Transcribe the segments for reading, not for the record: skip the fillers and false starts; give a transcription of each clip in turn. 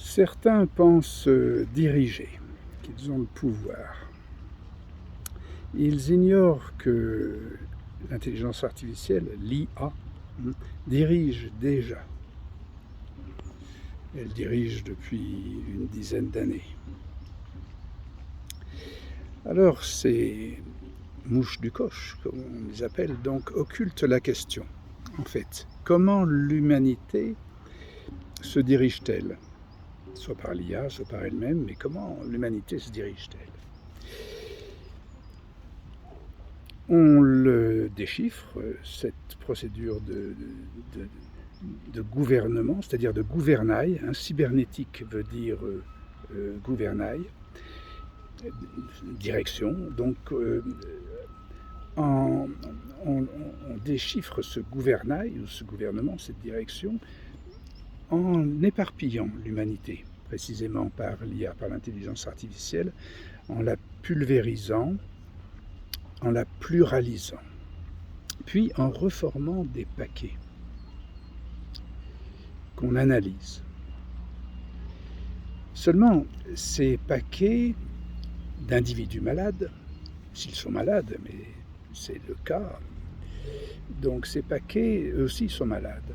Certains pensent diriger, qu'ils ont le pouvoir. Ils ignorent que l'intelligence artificielle, l'IA, dirige déjà. Elle dirige depuis une dizaine d'années. Alors ces mouches du coche, comme on les appelle, donc occultent la question. En fait, comment l'humanité se dirige-t-elle? Soit par l'IA, soit par elle-même, mais comment l'humanité se dirige-t-elle? On le déchiffre, cette procédure de gouvernement, c'est-à-dire de gouvernail. Cybernétique veut dire gouvernail, direction. Donc on déchiffre ce gouvernail, ou ce gouvernement, cette direction, en éparpillant l'humanité, précisément par l'IA, par l'intelligence artificielle, en la pulvérisant, en la pluralisant, puis en reformant des paquets qu'on analyse. Seulement, ces paquets d'individus malades, s'ils sont malades, mais c'est le cas, donc ces paquets, eux aussi, sont malades.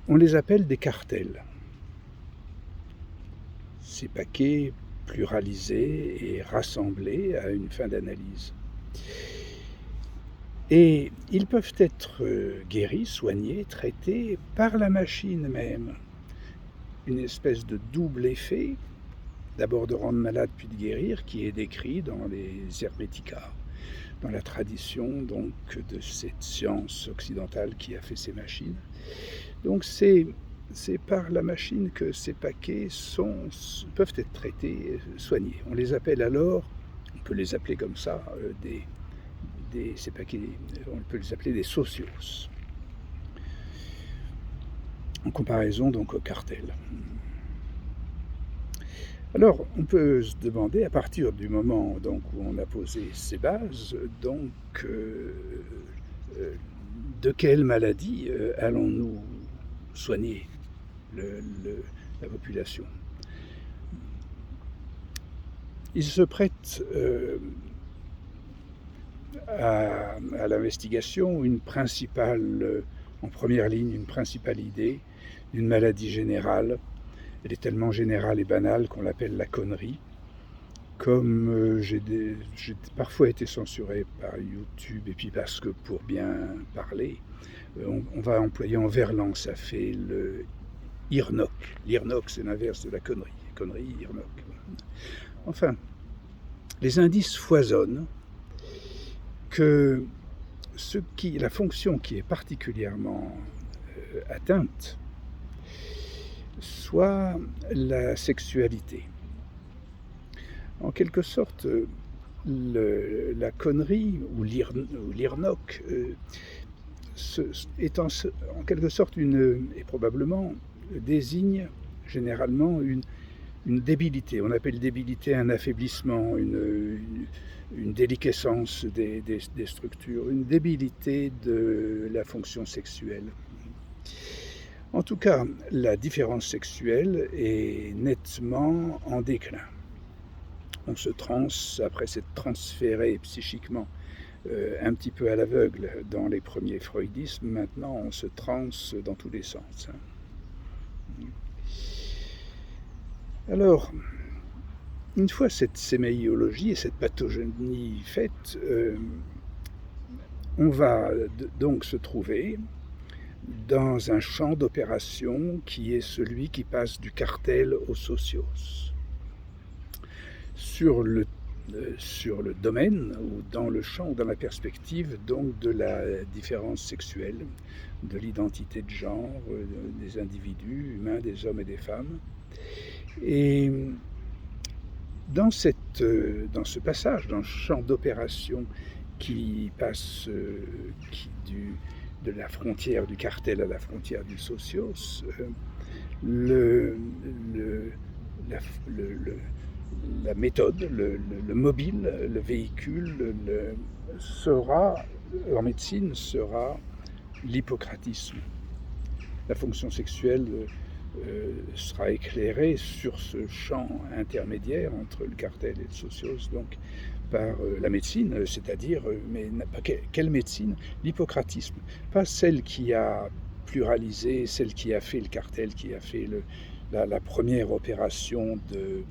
On les appelle des cartels. Ces paquets pluralisés et rassemblés à une fin d'analyse. Et ils peuvent être guéris, soignés, traités par la machine même. Une espèce de double effet, d'abord de rendre malade puis de guérir, qui est décrit dans les Hermetica, dans la tradition donc de cette science occidentale qui a fait ces machines. Donc c'est par la machine que ces paquets peuvent être traités, soignés. On les appelle alors, on peut les appeler comme ça, ces paquets, on peut les appeler des socios. En comparaison donc au cartel. Alors, on peut se demander, à partir du moment donc, où on a posé ces bases, donc, de quelle maladie allons-nous soigner la population? Il se prête à l'investigation en première ligne, une principale idée d'une maladie générale. Elle est tellement générale et banale qu'on l'appelle la connerie. Comme j'ai parfois été censuré par YouTube, et puis parce que pour bien parler, on va employer en verlan, ça fait le IRNOC. L'IRNOC, c'est l'inverse de la connerie. Connerie, IRNOC. Enfin, les indices foisonnent que la fonction qui est particulièrement atteinte soit la sexualité. En quelque sorte, la connerie ou l'IRNOC est en quelque sorte et probablement désigne généralement une débilité. On appelle débilité un affaiblissement, une déliquescence des structures, une débilité de la fonction sexuelle. En tout cas, la différence sexuelle est nettement en déclin. On après s'être transféré psychiquement un petit peu à l'aveugle dans les premiers freudismes, maintenant on se transe dans tous les sens. Alors, une fois cette séméiologie et cette pathogénie faite, on va donc se trouver dans un champ d'opération qui est celui qui passe du cartel aux socios. Sur le domaine, ou dans le champ, ou dans la perspective donc de la différence sexuelle, de l'identité de genre, des individus humains, des hommes et des femmes. Et dans ce passage, dans le champ d'opération qui passe de la frontière du cartel à la frontière du socios, la méthode, le mobile, le véhicule en médecine sera l'hippocratisme. la fonction sexuelle sera éclairée sur ce champ intermédiaire entre le cartel et le socios, donc par la médecine, c'est-à-dire, mais quelle médecine? L'hippocratisme, pas celle qui a pluralisé, celle qui a fait le cartel, qui a fait la première opération de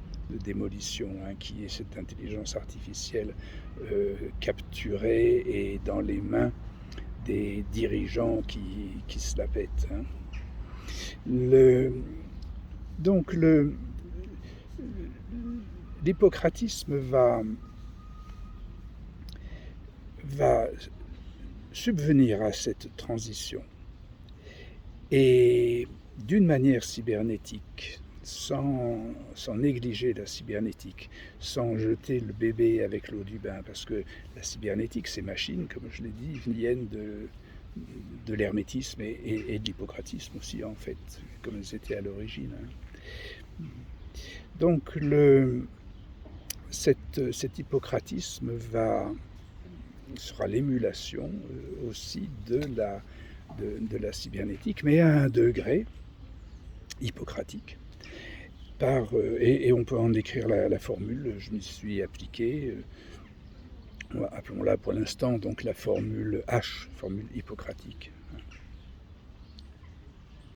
démolition, hein, qui est cette intelligence artificielle capturée et dans les mains des dirigeants qui se la pètent. Hein. Donc l'hippocratisme va subvenir à cette transition et d'une manière cybernétique, sans négliger la cybernétique, sans jeter le bébé avec l'eau du bain, parce que la cybernétique, ces machines, comme je l'ai dit, viennent de l'hermétisme et de l'hippocratisme aussi, en fait, comme elles étaient à l'origine. Donc cet hippocratisme sera l'émulation aussi de la cybernétique, mais à un degré hippocratique. Et on peut en décrire la formule, je m'y suis appliqué, appelons-la pour l'instant donc la formule H, formule hippocratique.